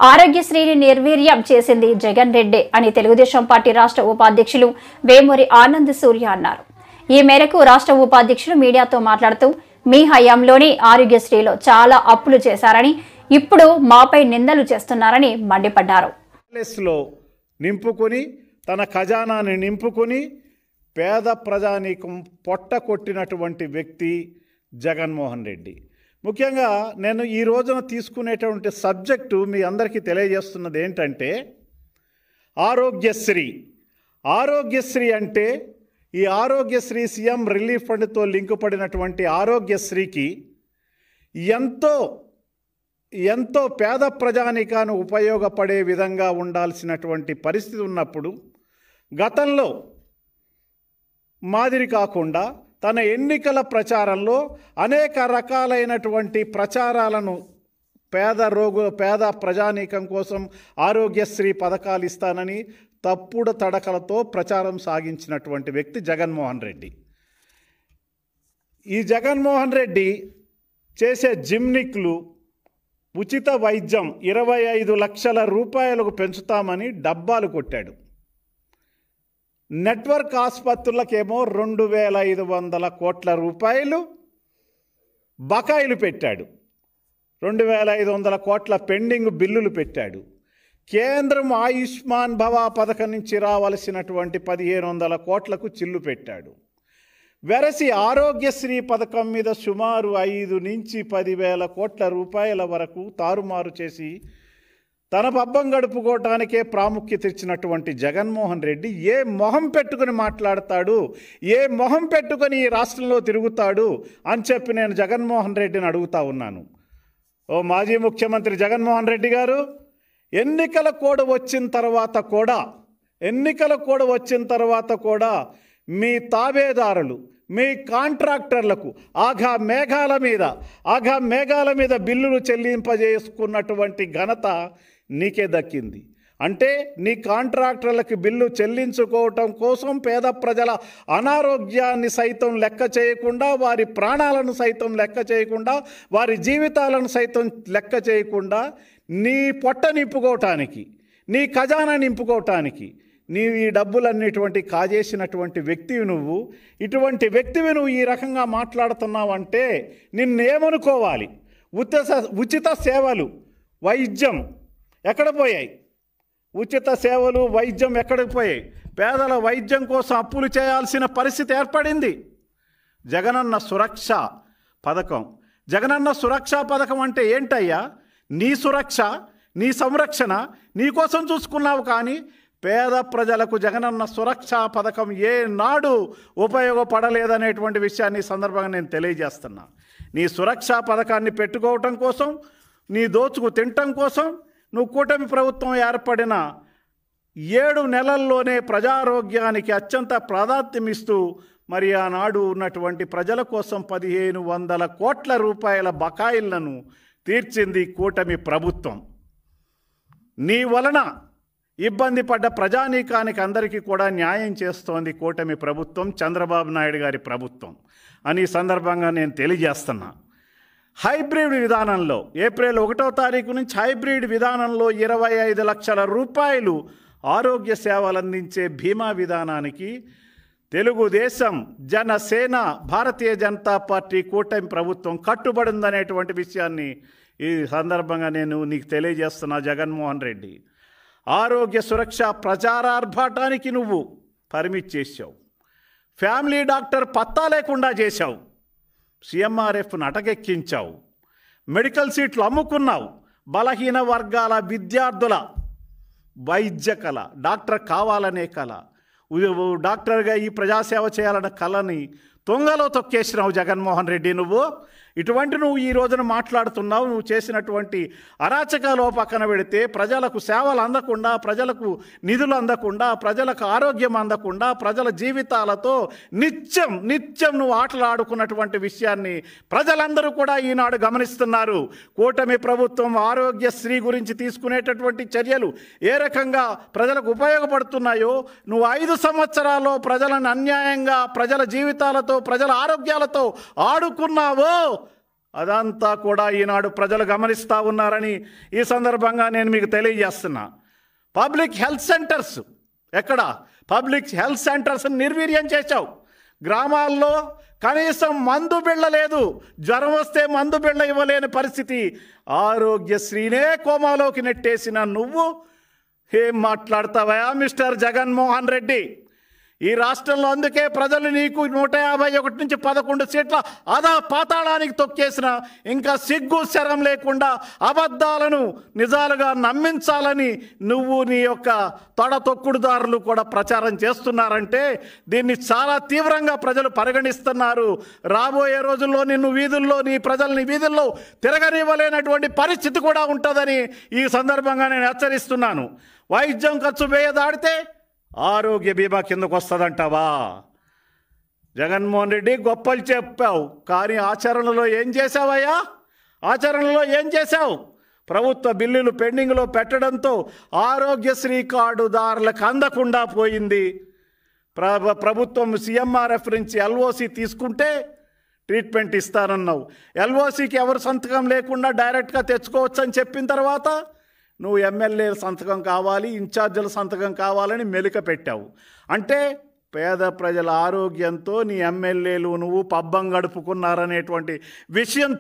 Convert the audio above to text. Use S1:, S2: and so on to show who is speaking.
S1: ఆరోగ్యశ్రీని నిర్వీర్యం చేసింది జగన్ రెడ్డి అని తెలుగుదేశం పార్టీ రాష్ట్ర ఉపాధ్యక్షులు వేమూరి ఆనంద్ సూర్య అన్నారు. ఈ మేరకు రాష్ట్ర ఉపాధ్యక్షులు మీడియాతో మాట్లాడుతూ మీ హయాంలోని ఆరోగ్యశ్రీలో చాలా అప్పులు చేశారని, ఇప్పుడు మాపై నిందలు చేస్తున్నారని మండిపడ్డారు.
S2: నింపుకొని తన ఖజానాని నింపుకొని పేద ప్రజానీకం పొట్ట కొట్టినటువంటి వ్యక్తి జగన్మోహన్ రెడ్డి. ముఖ్యంగా నేను ఈ రోజున తీసుకునేటువంటి సబ్జెక్టు మీ అందరికీ తెలియజేస్తున్నది ఏంటంటే ఆరోగ్యశ్రీ. ఆరోగ్యశ్రీ అంటే ఈ ఆరోగ్యశ్రీ సీఎం రిలీఫ్ ఫండ్తో లింకు పడినటువంటి ఆరోగ్యశ్రీకి ఎంతో పేద ప్రజానీకానికి ఉపయోగపడే విధంగా ఉండాల్సినటువంటి పరిస్థితి ఉన్నప్పుడు గతంలో మాదిరి కాకుండా తన ఎన్నికల ప్రచారంలో అనేక రకాలైనటువంటి ప్రచారాలను పేద ప్రజానీకం కోసం ఆరోగ్యశ్రీ పథకాలు ఇస్తానని తప్పుడు తడకలతో ప్రచారం సాగించినటువంటి వ్యక్తి జగన్మోహన్ రెడ్డి. ఈ జగన్మోహన్ రెడ్డి చేసే జిమ్నిక్లు ఉచిత వైద్యం 25 లక్షల రూపాయలకు పెంచుతామని డబ్బాలు కొట్టాడు. నెట్వర్క్ ఆసుపత్రులకేమో 2500 కోట్ల రూపాయలు బకాయిలు పెట్టాడు. 2500 కోట్ల పెండింగ్ బిల్లులు పెట్టాడు. కేంద్రం ఆయుష్మాన్ భవ పథకం నుంచి రావాల్సినటువంటి 1500 కోట్లకు చిల్లు పెట్టాడు. వెరసి ఆరోగ్యశ్రీ పథకం మీద సుమారు 5 నుంచి 10,000 కోట్ల రూపాయల వరకు తారుమారు చేసి తన పబ్బం గడుపుకోవటానికే ప్రాముఖ్యత ఇచ్చినటువంటి జగన్మోహన్ రెడ్డి ఏ మొహం పెట్టుకుని మాట్లాడతాడు, ఏ మొహం పెట్టుకుని ఈ రాష్ట్రంలో తిరుగుతాడు అని చెప్పి నేను జగన్మోహన్ రెడ్డిని అడుగుతా ఉన్నాను. ఓ మాజీ ముఖ్యమంత్రి జగన్మోహన్ రెడ్డి గారు, ఎన్నికల కోడ్ వచ్చిన తర్వాత కూడా మీ తాబేదారులు, మీ కాంట్రాక్టర్లకు ఆఘా మేఘాల మీద బిల్లులు చెల్లింపజేసుకున్నటువంటి ఘనత నీకే దక్కింది. అంటే నీ కాంట్రాక్టర్లకు బిల్లు చెల్లించుకోవటం కోసం పేద ప్రజల అనారోగ్యాన్ని సైతం లెక్క చేయకుండా, వారి ప్రాణాలను సైతం లెక్క చేయకుండా, వారి జీవితాలను సైతం లెక్క చేయకుండా నీ పొట్ట నింపుకోవటానికి, నీ ఖజానా నింపుకోవటానికి నీవు ఈ డబ్బులన్నిటువంటి కాజేసినటువంటి వ్యక్తివి నువ్వు. ఇటువంటి వ్యక్తివి నువ్వు ఈ రకంగా మాట్లాడుతున్నావంటే నిన్నేమనుకోవాలి? ఉచిత సేవలు, వైద్యం ఎక్కడ పోయాయి? ఉచిత సేవలు, వైద్యం ఎక్కడికి పోయాయి? పేదల వైద్యం కోసం అప్పులు చేయాల్సిన పరిస్థితి ఏర్పడింది. జగనన్న సురక్ష పథకం అంటే ఏంటయ్యా? నీ సురక్ష, నీ సంరక్షణ నీ కోసం చూసుకున్నావు, కానీ పేద ప్రజలకు జగనన్న సురక్ష పథకం ఏనాడు ఉపయోగపడలేదనేటువంటి విషయాన్ని ఈ సందర్భంగా నేను తెలియజేస్తున్నా. నీ సురక్ష పథకాన్ని పెట్టుకోవటం కోసం, నీ దోచుకు తినటం కోసం నువ్వు కూటమి ప్రభుత్వం ఏర్పడిన 7 నెలల్లోనే ప్రజారోగ్యానికి అత్యంత ప్రాధాన్యమిస్తూ మరి ఆనాడు ఉన్నటువంటి ప్రజల కోసం 1500 కోట్ల రూపాయల బకాయిలను తీర్చింది కూటమి ప్రభుత్వం. నీ వలన ఇబ్బంది పడ్డ ప్రజానీకానికి అందరికీ కూడా న్యాయం చేస్తోంది కూటమి ప్రభుత్వం, చంద్రబాబు నాయుడు గారి ప్రభుత్వం అని సందర్భంగా నేను తెలియజేస్తున్నా. హైబ్రిడ్ విధానంలో ఏప్రిల్ 1వ తారీఖు నుంచి హైబ్రిడ్ విధానంలో 25 లక్షల రూపాయలు ఆరోగ్య సేవలు అందించే బీమా విధానానికి తెలుగుదేశం, జనసేన, భారతీయ జనతా పార్టీ కూటమి ప్రభుత్వం కట్టుబడిందనేటువంటి విషయాన్ని ఈ సందర్భంగా నేను నీకు తెలియజేస్తున్నా. జగన్మోహన్ రెడ్డి, ఆరోగ్య సురక్ష ప్రచారార్భాటానికి నువ్వు పర్మిట్ చేశావు. ఫ్యామిలీ డాక్టర్ పత్తా లేకుండా చేశావు. సిఎంఆర్ఎఫ్ను అటకెక్కించావు. మెడికల్ సీట్లు అమ్ముకున్నావు. బలహీన వర్గాల విద్యార్థుల వైద్య కళ, డాక్టర్ కావాలనే కళ, డాక్టర్గా ఈ ప్రజాసేవ చేయాలన్న కళని తొంగలో తొక్కేసినావు జగన్మోహన్ రెడ్డి. నువ్వు ఈ రోజున మాట్లాడుతున్నావు. నువ్వు చేసినటువంటి అరాచకాలు పక్కన పెడితే ప్రజలకు సేవలు అందకుండా, ప్రజలకు నిధులు అందకుండా, ప్రజలకు ఆరోగ్యం అందకుండా, ప్రజల జీవితాలతో నిత్యం నువ్వు ఆటలు ఆడుకున్నటువంటి విషయాన్ని ప్రజలందరూ కూడా ఈనాడు గమనిస్తున్నారు. కూటమి ప్రభుత్వం ఆరోగ్యశ్రీ గురించి తీసుకునేటటువంటి చర్యలు ఏ రకంగా ప్రజలకు ఉపయోగపడుతున్నాయో, నువ్వు 5 సంవత్సరాల్లో ప్రజలను అన్యాయంగా, ప్రజల జీవితాలతో, ప్రజల ఆరోగ్యాలతో ఆడుకున్నావో అదంతా కూడా ఈనాడు ప్రజలు గమనిస్తూ ఉన్నారని ఈ సందర్భంగా నేను మీకు తెలియజేస్తున్నా. పబ్లిక్ హెల్త్ సెంటర్స్ ఎక్కడ? పబ్లిక్ హెల్త్ సెంటర్స్ని నిర్వీర్యం చేశావు. గ్రామాల్లో కనీసం మందు బిళ్ళ లేదు. జ్వరం వస్తే మందు బిళ్ళ ఇవ్వలేని పరిస్థితి. ఆరోగ్యశ్రీనే కోమాలోకి నెట్టేసిన నువ్వు ఏం మాట్లాడతావా మిస్టర్ జగన్మోహన్ రెడ్డి? ఈ రాష్ట్రంలో అందుకే ప్రజలు నీకు 151 నుంచి 11 సీట్ల పాతాళానికి తొక్కేసిన ఇంకా సిగ్గు శరం లేకుండా అబద్ధాలను నిజాలుగా నమ్మించాలని నువ్వు నీ యొక్క తొడతొక్కుడుదారులు కూడా ప్రచారం చేస్తున్నారంటే దీన్ని చాలా తీవ్రంగా ప్రజలు పరిగణిస్తున్నారు. రాబోయే రోజుల్లో నిన్ను వీధుల్లో, నీ ప్రజల్ని వీధుల్లో తిరగనివ్వలేనటువంటి పరిస్థితి కూడా ఉంటుందని ఈ సందర్భంగా నేను హెచ్చరిస్తున్నాను. వైద్యం ఖర్చు దాడితే ఆరోగ్య బీమా కిందకు వస్తుందంటావా? జగన్మోహన్ రెడ్డి గొప్పలు చెప్పావు, కానీ ఆచరణలో ఏం చేశావయ్యా? ఆచరణలో ఏం చేశావు? ప్రభుత్వ బిల్లులు పెండింగ్లో పెట్టడంతో ఆరోగ్యశ్రీ కార్డుదారులకు అందకుండా పోయింది. ప్రభుత్వం CMRF నుంచి LOC తీసుకుంటే ట్రీట్మెంట్ ఇస్తానన్నావు. LOCకి ఎవరు సంతకం లేకుండా డైరెక్ట్గా తెచ్చుకోవచ్చు అని చెప్పిన తర్వాత నువ్వు ఎమ్మెల్యేల సంతకం కావాలి, ఇన్ఛార్జీల సంతకం కావాలని మెలిక పెట్టావు. అంటే పేద ప్రజల ఆరోగ్యంతో నీ ఎమ్మెల్యేలు నువ్వు పబ్బం గడుపుకున్నారనేటువంటి విషయం